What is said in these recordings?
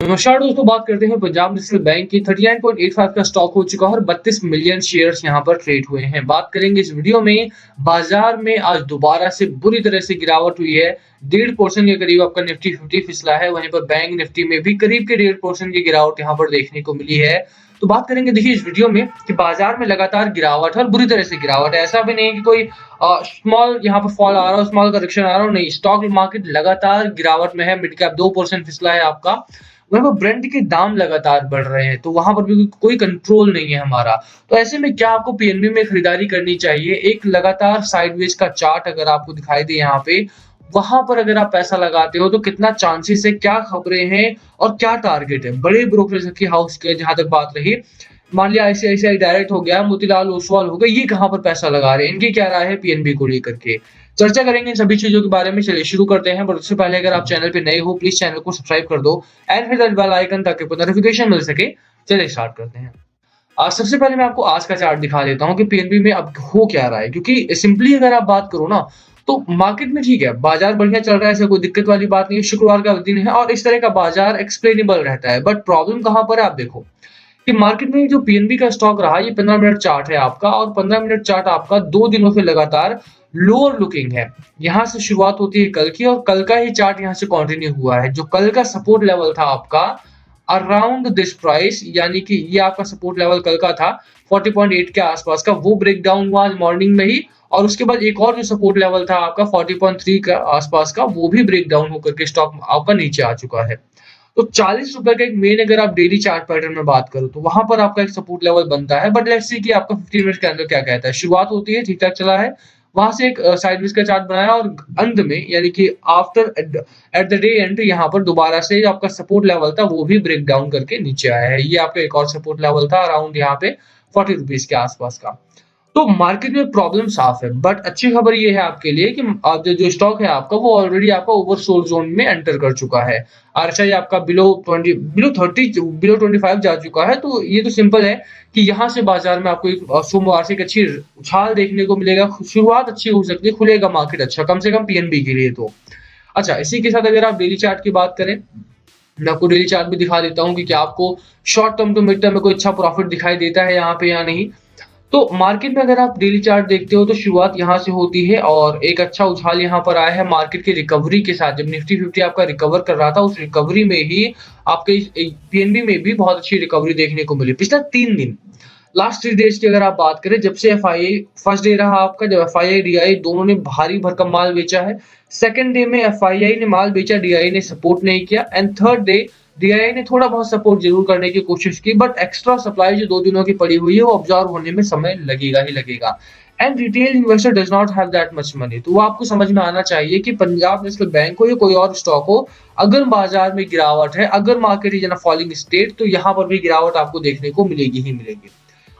नमस्कार दोस्तों, बात करते हैं पंजाब नेशनल बैंक की 39.85 का स्टॉक हो चुका है और 32 मिलियन शेयर्स यहां पर ट्रेड हुए हैं। बात करेंगे इस वीडियो में। बाजार में आज दोबारा से बुरी तरह से गिरावट हुई है। 1.5% के करीब आपका निफ्टी 50 फिसला है। वहीं पर बैंक निफ्टी में भी करीब के 1.5% की गिरावट यहां पर देखने को मिली है। तो बात करेंगे देखिए इस वीडियो में कि बाजार में लगातार गिरावट है और बुरी तरह से गिरावट है। ऐसा भी नहीं है कि कोई स्मॉल यहाँ पर फॉल आ रहा हो, स्मॉल करेक्शन आ रहा हो, नहीं। स्टॉक मार्केट लगातार गिरावट में है। मिड कैप 2% फिसला है आपका। वहीं पर ब्रेंड के दाम लगातार बढ़ रहे हैं, तो वहां पर भी कोई कंट्रोल नहीं है हमारा। तो ऐसे में क्या आपको पीएनबी में खरीदारी करनी चाहिए? एक लगातार साइडवेज का चार्ट अगर आपको दिखाई दे यहाँ पे, वहां पर अगर आप पैसा लगाते हो तो कितना चांसेस है, क्या खबरें हैं और क्या टारगेट है? बड़े ब्रोकरेज की हाउस के जहां तक बात रही, मान लिया आईसीआईसीआई डायरेक्ट हो गया, मोतीलाल ओसवाल हो गए, ये कहां पर पैसा लगा रहे हैं, इनकी क्या राय है पीएनबी को लेकर के? चर्चा करेंगे इन सभी चीजों के बारे में। चलिए शुरू करते हैं, पर उससे पहले अगर आप चैनल पे नए हो प्लीज चैनल को सब्सक्राइब कर दो एंड फिर बेल आइकन ताकि आपको नोटिफिकेशन मिल सके। चलिए स्टार्ट करते हैं। आज सबसे पहले मैं आपको आज का चार्ट दिखा देता हूं कि पीएनबी में अब हो क्या रहा है, क्योंकि सिंपली अगर आप बात करो ना, तो मार्केट में ठीक है, बाजार बढ़िया चल रहा है, ऐसा कोई दिक्कत वाली बात नहीं है। शुक्रवार का दिन है और इस तरह का बाजार एक्सप्लेनेबल रहता है। बट प्रॉब्लम कहां पर है, आप देखो कि मार्केट में जो पीएनबी का स्टॉक रहा, ये 15 मिनट चार्ट है आपका, और 15 मिनट चार्ट आपका 2 दिनों से लगातार लोअर लुकिंग है। यहां से शुरुआत होती है कल की, और कल का ही चार्ट यहां से कंटिन्यू हुआ है। जो कल का सपोर्ट लेवल था आपका अराउंड दिस प्राइस, यानी कि ये आपका सपोर्ट लेवल कल का था 40.8 के आसपास का, वो ब्रेक डाउन हुआ आज मॉर्निंग में ही। और उसके बाद एक और जो सपोर्ट लेवल था आपका 40.3 के आसपास का, वो भी ब्रेक डाउन होकर के स्टॉक आपका नीचे आ चुका है। तो 40 रुपए का एक मेन अगर आप डेली चार्ट पैटर्न में बात करो, तो वहां पर आपका एक सपोर्ट लेवल बनता है। बट लेट्स सी कि आपका 15 मिनट के अंदर क्या कहता है। शुरुआत होती है, ठीक ठाक चला है, वहां से एक साइडवेज का चार्ट बनाया, और अंत में यानी कि after at the day and यहाँ पर दोबारा से आपका सपोर्ट लेवल था वो भी ब्रेक डाउन करके नीचे आया है। ये आपका एक और सपोर्ट लेवल था अराउंड यहाँ पे 40 रुपीज के आसपास का। तो मार्केट में प्रॉब्लम साफ है। बट अच्छी खबर ये है आपके लिए कि जो स्टॉक है आपका, वो ऑलरेडी आपका ओवरसोल्ड जोन में एंटर कर चुका है। आरएसआई आपका बिलो 20, बिलो 30, बिलो 25 जा चुका है। तो ये तो सिंपल है कि यहाँ से बाजार में आपको एक सोमवार से एक अच्छी उछाल देखने को मिलेगा। शुरुआत अच्छी हो सकती है, खुलेगा मार्केट अच्छा, कम से कम पीएनबी के लिए तो। अच्छा, इसी के साथ अगर आप डेली चार्ट की बात करें, मैं आपको डेली चार्ट भी दिखा देता हूँ कि क्या आपको short term to mid term में कोई अच्छा प्रॉफिट दिखाई देता है यहाँ पे या नहीं। तो मार्केट में अगर आप डेली चार्ट देखते हो, तो शुरुआत यहाँ से होती है और एक अच्छा उछाल यहाँ पर आया है मार्केट की रिकवरी के साथ। जब निफ्टी 50 आपका रिकवर कर रहा था, उस रिकवरी में ही आपके पीएनबी में भी बहुत अच्छी रिकवरी देखने को मिली पिछले 3 दिन। लास्ट 3 डेज की अगर आप बात करें, जब से एफआईआई फर्स्ट डे रहा आपका, जब एफआईआई डीआई दोनों ने भारी भरकम माल बेचा है। सेकंड डे में एफआईआई ने माल बेचा, डीआई ने सपोर्ट नहीं किया। एंड थर्ड डे डीआई ने थोड़ा बहुत सपोर्ट जरूर करने की कोशिश की, बट एक्स्ट्रा सप्लाई जो 2 दिनों की पड़ी हुई है, वो ऑब्जर्व होने में समय लगेगा ही लगेगा। And retail investor does not have that much money. तो वो आपको समझ में आना चाहिए कि पंजाब नेशनल बैंक हो या कोई और स्टॉक हो, अगर बाजार में गिरावट है, अगर market is in a falling state, तो यहाँ पर भी गिरावट आपको देखने को मिलेगी ही मिलेगी।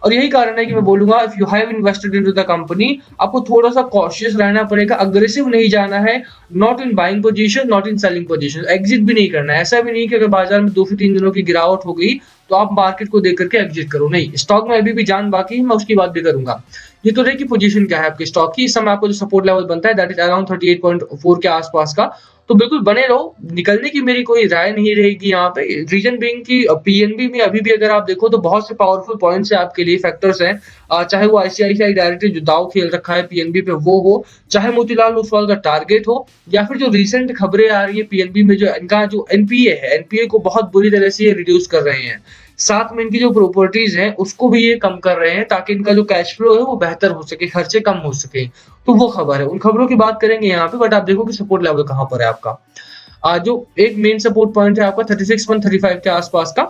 और यही कारण है कि मैं बोलूंगा, if you have invested into the company, आपको थोड़ा सा कॉशियस रहना पड़ेगा, अग्रेसिव नहीं जाना है। Not in buying position, not in selling position. Exit भी नहीं करना है। ऐसा भी नहीं कि अगर बाजार में 2 से 3 दिनों की गिरावट हो गई तो आप मार्केट को देख करके एग्जिट करो, नहीं। स्टॉक में अभी भी जान बाकी है, मैं उसकी बात भी करूंगा। ये तो रही कि पोजीशन क्या है आपके स्टॉक की। इस समय आपको जो सपोर्ट लेवल बनता है, दैट इज अराउंड 38.4 के आसपास का। तो बिल्कुल बने रहो, निकलने की मेरी कोई राय नहीं रहेगी यहाँ पे। रीजन बीइंग की पीएनबी में अभी भी अगर आप देखो, तो बहुत से पावरफुल पॉइंट्स है आपके लिए, फैक्टर्स हैं। चाहे वो आईसीआईसीआई डायरेक्टली जो दाव खेल रखा है पीएनबी पे वो हो, चाहे मोतीलाल ओसवाल का टारगेट हो, या फिर जो रिसेंट खबरें आ रही है पीएनबी में, जो इनका जो एनपीए है, एनपीए को बहुत बुरी तरह से रिड्यूस कर रहे हैं। साथ में इनकी जो प्रॉपर्टीज हैं उसको भी ये कम कर रहे हैं, ताकि इनका जो कैश फ्लो है वो बेहतर हो सके, खर्चे कम हो सके। तो वो खबर है, उन खबरों की बात करेंगे यहाँ पे। बट आप देखो कि सपोर्ट लेवल कहाँ पर है आपका। जो एक मेन सपोर्ट पॉइंट है आपका 36.35 के आसपास का,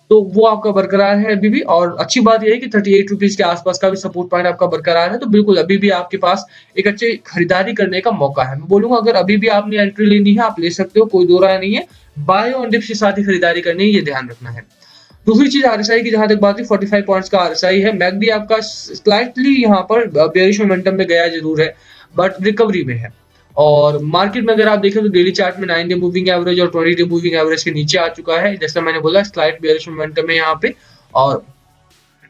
तो वो आपका बरकरार है अभी भी। और अच्छी बात यह है कि 38 रुपीज के आसपास का भी सपोर्ट पॉइंट आपका बरकरार है। तो बिल्कुल अभी भी आपके पास एक अच्छी खरीदारी करने का मौका है। मैं बोलूंगा अगर अभी भी आपने एंट्री लेनी है, आप ले सकते हो, कोई दो राय नहीं है। बाय ऑन डिप्स के साथ ही खरीदारी करनी है, ये ध्यान रखना है। दूसरी चीज आरएसआई की जहां तक बात है, 45 पॉइंट्स का आरएसआई है। मैकडी आपका स्लाइटली यहाँ पर बेयरिश मोमेंटम में गया जरूर है, बट रिकवरी में है। और मार्केट में अगर आप देखें तो डेली चार्ट में 9 डे मूविंग एवरेज और 20 डे मूविंग एवरेज के नीचे आ चुका है। जैसा मैंने बोला, स्लाइट बेयरिश मोमेंटम है यहाँ पे, और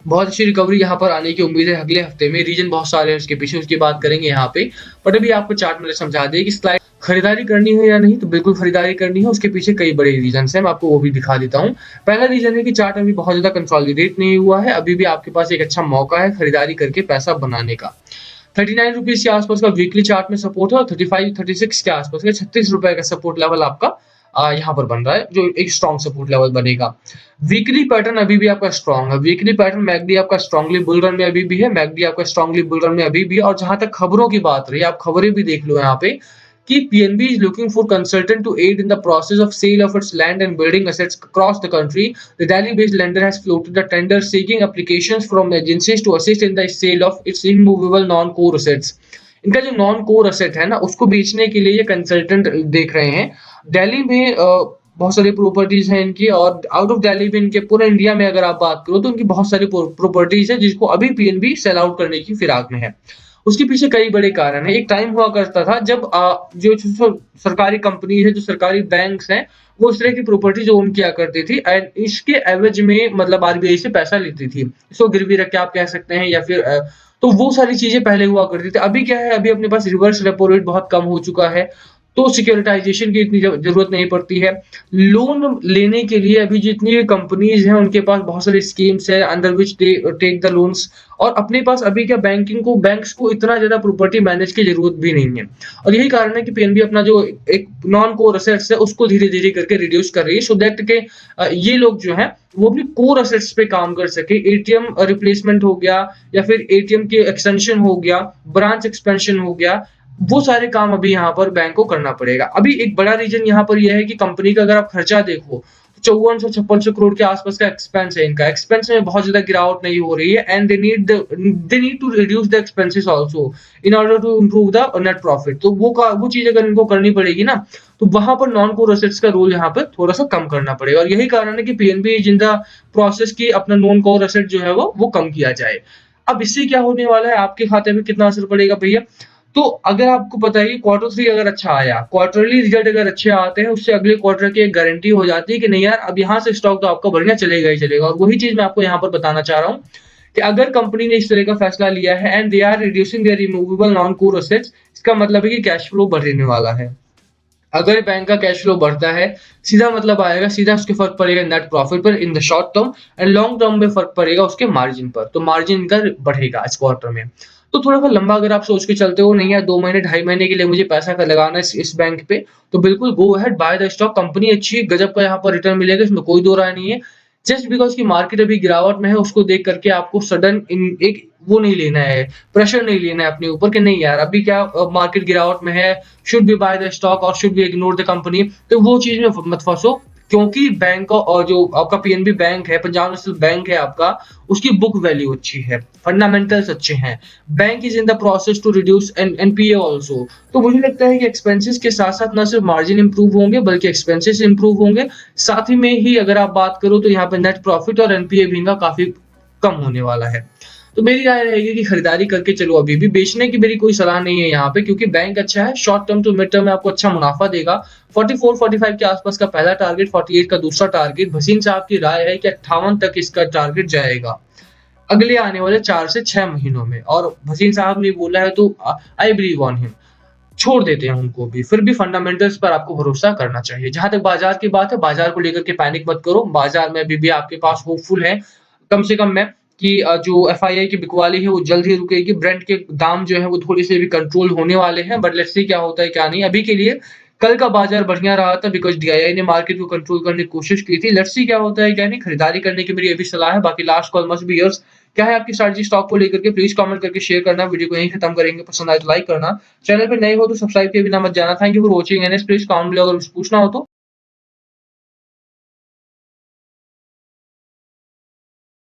बहुत अच्छी रिकवरी यहाँ पर आने की उम्मीद है अगले हफ्ते में। रीजन बहुत सारे हैं उसके पीछे, उसकी बात करेंगे यहाँ पे। बट अभी आपको चार्ट में समझा दें कि स्लाइड खरीदारी करनी है या नहीं? तो बिल्कुल खरीदारी करनी है, उसके पीछे कई बड़े रीज़न्स हैं, मैं आपको वो भी दिखा देता हूँ। पहला रीज़न है कि चार्ट अभी बहुत ज़्यादा कंसोलिडेट नहीं हुआ है, अभी भी आपके पास एक अच्छा मौका है खरीदारी करके पैसा बनाने का। ₹39 के आस-पास का वीकली चार्ट में सपोर्ट है और 35-36 के आस-पास का ₹36 का सपोर्ट लेवल आपका यहाँ पर बन रहा है, जो एक स्ट्रॉन्ग सपोर्ट लेवल बनेगा। वीकली पैटर्न अभी भी आपका स्ट्रॉन्ग है, वीकली पैटर्न मैकडी आपका स्ट्रांगली बुल रन में अभी भी है, मैकडी आपका स्ट्रांगली बुल रन में अभी भी है और जहाँ तक खबरों की बात रही, आप खबरें भी देख लो यहाँ पे कि PNB is looking for consultant to aid in the process of sale of its land and building assets across the country. The Delhi-based lender has floated a tender seeking applications from agencies to assist in the sale of its immovable non-core assets. इनका जो non core asset है ना, उसको बेचने के लिए ये consultant देख रहे हैं। दिल्ली में बहुत सारी प्रॉपर्टीज हैं इनकी और आउट ऑफ दिल्ली में इनके पूरे इंडिया में अगर आप बात करो तो इनकी बहुत सारी प्रॉपर्टीज है जिसको अभी PNB सेल आउट करने की फिराक में है। उसके पीछे कई बड़े कारण हैं। एक टाइम हुआ करता था जब जो सरकारी कंपनी है, जो सरकारी बैंक्स हैं, वो इस तरह की प्रॉपर्टीज ओन किया करती थी एंड इसके एवज में मतलब RBI से पैसा लेती थी। इसको गिरवी रख के आप कह सकते हैं या फिर तो वो सारी चीजें पहले हुआ करती थी। अभी क्या है, अभी अपने पास रिवर्स रेपो रेट बहुत कम हो चुका है, तो सिक्योरिटाइजेशन की इतनी जरूरत नहीं पड़ती है। लोन लेने के लिए अभी जितनी कंपनीज हैं उनके पास बहुत सारी स्कीम्स है under which take the loans और अपने पास अभी क्या बैंक्स को इतना ज्यादा प्रॉपर्टी मैनेज की जरूरत भी नहीं है और यही कारण है कि PNB अपना जो एक नॉन कोर असेट्स है उसको धीरे धीरे करके रिड्यूस कर रही है सो दैट के ये लोग जो है वो अपनी कोर असेट्स पे काम कर सके। ATM रिप्लेसमेंट हो गया या फिर ATM के एक्सटेंशन हो गया, ब्रांच एक्सपेंशन हो गया, वो सारे काम अभी यहाँ पर बैंक को करना पड़ेगा। अभी एक बड़ा रीजन यहाँ पर यह है कि कंपनी का अगर आप खर्चा देखो तो 5400-5600 करोड़ के आसपास का एक्सपेंस है। इनका एक्सपेंस में बहुत ज्यादा गिरावट नहीं हो रही है and they need to reduce the expenses also in order to improve the net profit. तो वो चीज अगर इनको करनी पड़ेगी ना तो वहां पर नॉन कोर एसेट्स का रोल यहाँ पर थोड़ा सा कम करना पड़ेगा और यही कारण है कि PNB is in the process की अपना नॉन कोर एसेट जो है वो कम किया जाए। अब इससे क्या होने वाला है, आपके खाते में कितना असर पड़ेगा भैया? तो अगर आपको पता है कि Q3 अगर अच्छा आया, क्वार्टरली रिजल्ट अगर अच्छे आते हैं, उससे अगले क्वार्टर की एक गारंटी हो जाती है कि नहीं यार अब यहाँ से स्टॉक तो आपका बढ़िया चलेगा ही चलेगा। और वही चीज मैं आपको यहाँ पर बताना चाह रहा हूँ कि अगर कंपनी ने इस तरह का फैसला लिया है and they are reducing their removable non core assets, इसका मतलब है कि कैश फ्लो बढ़ने वाला है। अगर बैंक का कैश फ्लो बढ़ता है, सीधा मतलब आएगा, सीधा उसके फर्क पड़ेगा नेट प्रॉफिट पर in the short term and long term में फर्क पड़ेगा उसके मार्जिन पर। तो मार्जिन इनका बढ़ेगा इस क्वार्टर में। तो थोड़ा सा लंबा अगर आप सोच के चलते हो, नहीं यार 2 महीने 2.5 महीने के लिए मुझे पैसा लगाना है इस बैंक पे, तो बिल्कुल go ahead bye the stock. Company अच्छी गजब का यहाँ पर रिटर्न मिलेगा, इसमें कोई दो राय नहीं है। जस्ट बिकॉज की मार्केट अभी गिरावट में है, उसको देख करके आपको सडन एक वो नहीं लेना है, प्रेशर नहीं लेना है अपने ऊपर कि नहीं यार अभी क्या मार्केट गिरावट में है, should be buy the stock और should be ignore the company. तो वो चीज में मत फंसो, क्योंकि बैंक और जो आपका PNB बैंक है, पंजाब नेशनल बैंक है आपका, उसकी बुक वैल्यू अच्छी है, फंडामेंटल्स अच्छे हैं, bank is in the process to reduce NPA also. तो मुझे लगता है कि एक्सपेंसेस के साथ साथ ना सिर्फ मार्जिन इंप्रूव होंगे बल्कि एक्सपेंसेस इंप्रूव होंगे। साथ ही में ही अगर आप बात करो तो यहाँ पे नेट प्रॉफिट और NPA भी इनका काफी कम होने वाला है। तो मेरी राय रहेगी कि खरीदारी करके चलो, अभी भी बेचने की मेरी कोई सलाह नहीं है यहाँ पे, क्योंकि बैंक अच्छा है, short term to mid term में आपको अच्छा मुनाफा देगा। 44-45 के आसपास का पहला टारगेट, 48 का दूसरा टारगेट। भसीन साहब की राय है कि 58 तक इसका टारगेट जाएगा अगले आने वाले 4 से 6 महीनों में, और भसीन साहब ने बोला है तो आई बिलीव ऑन हिम। छोड़ देते हैं उनको भी, फिर भी फंडामेंटल्स पर आपको भरोसा करना चाहिए। जहां तक बाजार की बात है, बाजार को लेकर के पैनिक मत करो, बाजार में अभी भी आपके पास होपफुल है कम से कम मैं कि जो FII की बिकवाली है वो जल्द ही रुकेगी। ब्रेंट के दाम जो है वो थोड़ी से भी कंट्रोल होने वाले हैं, बट लेट्स सी क्या होता है क्या नहीं। अभी के लिए कल का बाजार बढ़िया रहा था बिकॉज DII ने मार्केट को कंट्रोल करने की कोशिश की थी। लेट्स सी क्या होता है क्या नहीं। खरीदारी करने की मेरी अभी सलाह है, बाकी last call must be yours. क्या है आपकी स्ट्रैटेजी स्टॉक को लेकर के, प्लीज कमेंट करके शेयर करना। वीडियो को यहीं खत्म करेंगे, पसंद आए तो लाइक करना, चैनल पर नए हो तो सब्सक्राइब किए बिना मत जाना। Thank you for watching and please comment below अगर कुछ पूछना हो तो।